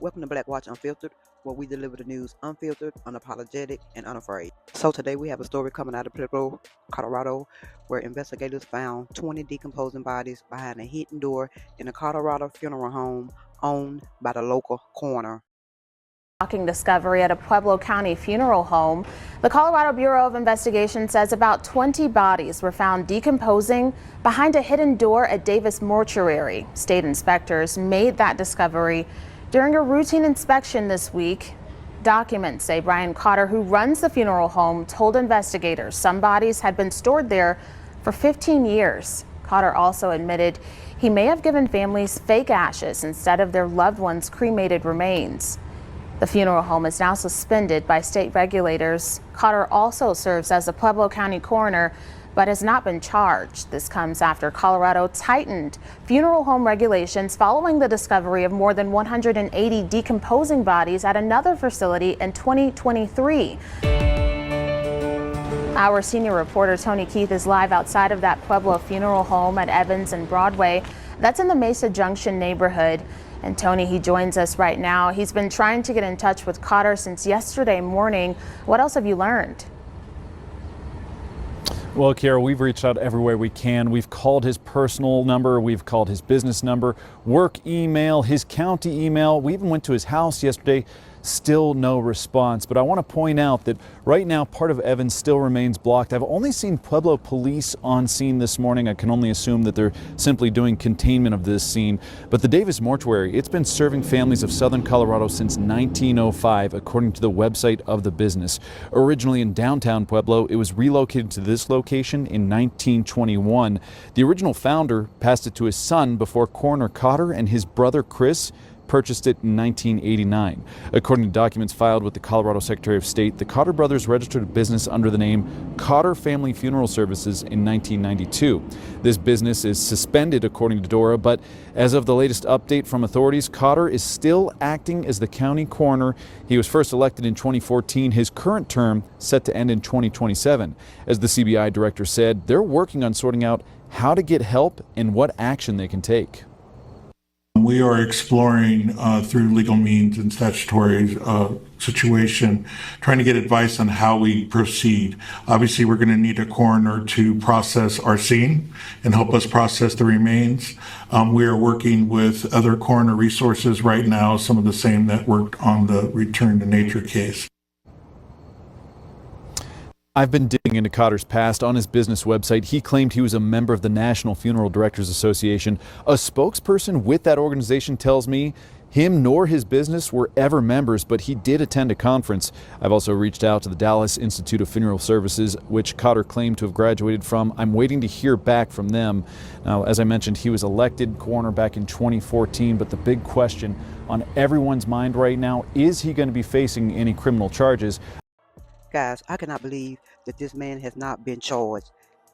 Welcome to Black Watch Unfiltered, where we deliver the news unfiltered, unapologetic, and unafraid. So today we have a story coming out of Pueblo, Colorado, where investigators found 20 decomposing bodies behind a hidden door in a Colorado funeral home owned by the local coroner. Shocking discovery at a Pueblo County funeral home. The Colorado Bureau of Investigation says about 20 bodies were found decomposing behind a hidden door at Davis Mortuary. State inspectors made that discovery during a routine inspection this week. Documents say Brian Cotter, who runs the funeral home, told investigators some bodies had been stored there for 15 years. Cotter also admitted he may have given families fake ashes instead of their loved ones' cremated remains. The funeral home is now suspended by state regulators. Cotter also serves as a Pueblo County coroner, but has not been charged. This comes after Colorado tightened funeral home regulations following the discovery of more than 180 decomposing bodies at another facility in 2023. Our senior reporter Tony Keith is live outside of that Pueblo funeral home at Evans and Broadway. That's in the Mesa Junction neighborhood. And Tony, he joins us right now. He's been trying to get in touch with Cotter since yesterday morning. What else have you learned? Well, Kara, we've reached out everywhere we can. We've called his personal number, we've called his business number, work email, his county email. We even went to his house yesterday. Still no response. But I want to point out that right now part of Evans still remains blocked. I've only seen Pueblo police on scene this morning. I can only assume that they're simply doing containment of this scene. But the Davis Mortuary, it's been serving families of southern Colorado since 1905, according to the website of the business. Originally in downtown Pueblo, it was relocated to this location in 1921. The original founder passed it to his son before Coroner Cotter and his brother Chris purchased it in 1989. According to documents filed with the Colorado Secretary of State, the Cotter brothers registered a business under the name Cotter Family Funeral Services in 1992. This business is suspended, according to Dora, but as of the latest update from authorities, Cotter is still acting as the county coroner. He was first elected in 2014. His current term set to end in 2027. As the CBI director said, they're working on sorting out how to get help and what action they can take. We are exploring through legal means and statutory situation, trying to get advice on how we proceed. Obviously, we're going to need a coroner to process our scene and help us process the remains. We are working with other coroner resources right now, some of the same that worked on the return to nature case. I've been digging into Cotter's past. On his business website, he claimed he was a member of the National Funeral Directors Association. A spokesperson with that organization tells me him nor his business were ever members, but he did attend a conference. I've also reached out to the Dallas Institute of Funeral Services, which Cotter claimed to have graduated from. I'm waiting to hear back from them. Now, as I mentioned, he was elected coroner back in 2014, but the big question on everyone's mind right now, is he going to be facing any criminal charges? Guys, I cannot believe that this man has not been charged.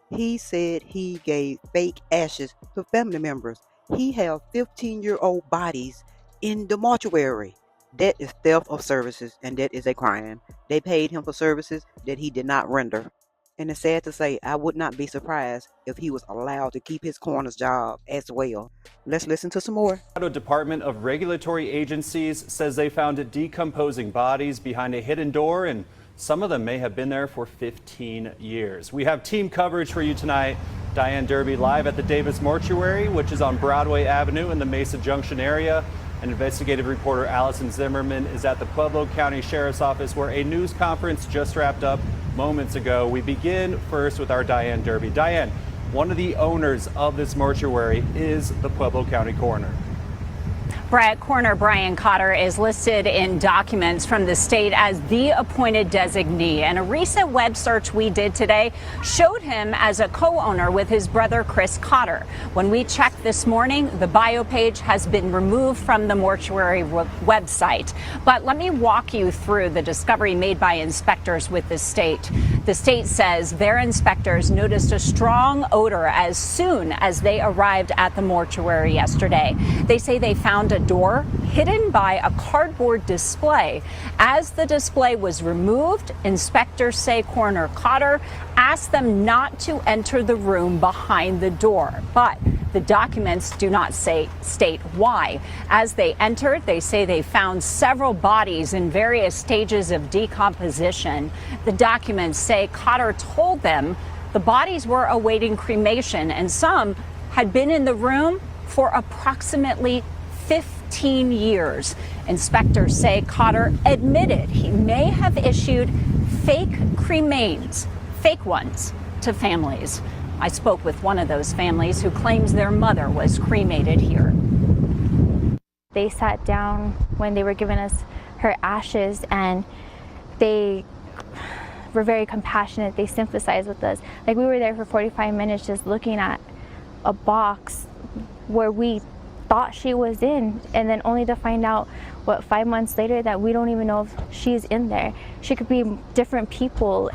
He said he gave fake ashes to family members. He held 15-year-old bodies in the mortuary. That is theft of services, and that is a crime. They paid him for services that he did not render. And it's sad to say, I would not be surprised if he was allowed to keep his coroner's job as well. Let's listen to some more. The Department of Regulatory Agencies says they found decomposing bodies behind a hidden door, and some of them may have been there for 15 years. We have team coverage for you tonight. Diane Derby live at the Davis Mortuary, which is on Broadway Avenue in the Mesa Junction area. And investigative reporter Allison Zimmerman is at the Pueblo County Sheriff's Office, where a news conference just wrapped up moments ago. We begin first with our Diane Derby. Diane, one of the owners of this mortuary is the Pueblo County coroner. Coroner Brian Cotter is listed in documents from the state as the appointed designee, and a recent web search we did today showed him as a co-owner with his brother Chris Cotter. When we checked this morning, the bio page has been removed from the mortuary website. But let me walk you through the discovery made by inspectors with the state. The state says their inspectors noticed a strong odor as soon as they arrived at the mortuary yesterday. They say they found a door hidden by a cardboard display. As the display was removed, inspectors say Coroner Cotter asked them not to enter the room behind the door. But The documents do not state why. As they entered, they say they found several bodies in various stages of decomposition. The documents say Cotter told them the bodies were awaiting cremation, and some had been in the room for approximately 15 years. Inspectors say Cotter admitted he may have issued fake cremains, fake ones, to families. I spoke with one of those families who claims their mother was cremated here. They sat down when they were giving us her ashes, and they were very compassionate. They sympathized with us. Like, we were there for 45 minutes just looking at a box where we thought she was in, and then only to find out, 5 months later, that we don't even know if she's in there. She could be different people.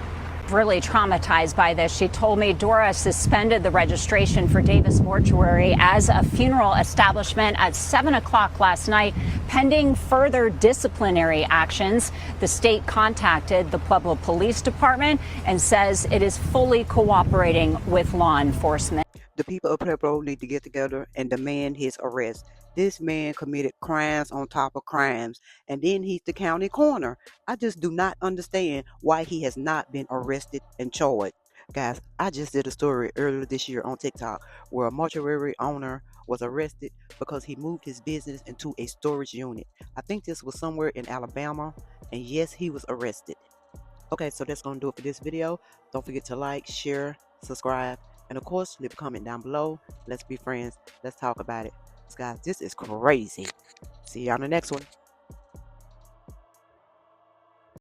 Really traumatized by this. She told me Dora suspended the registration for Davis Mortuary as a funeral establishment at 7 o'clock last night, pending further disciplinary actions. The state contacted the Pueblo Police Department and says it is fully cooperating with law enforcement. The people of Pueblo need to get together and demand his arrest. This man committed crimes on top of crimes, and then he's the county coroner. I just do not understand why he has not been arrested and charged. Guys, I just did a story earlier this year on TikTok where a mortuary owner was arrested because he moved his business into a storage unit. I think this was somewhere in Alabama, and yes, he was arrested. Okay, so that's going to do it for this video. Don't forget to like, share, subscribe, and of course, leave a comment down below. Let's be friends. Let's talk about it. Guys, this is crazy. See you on the next one.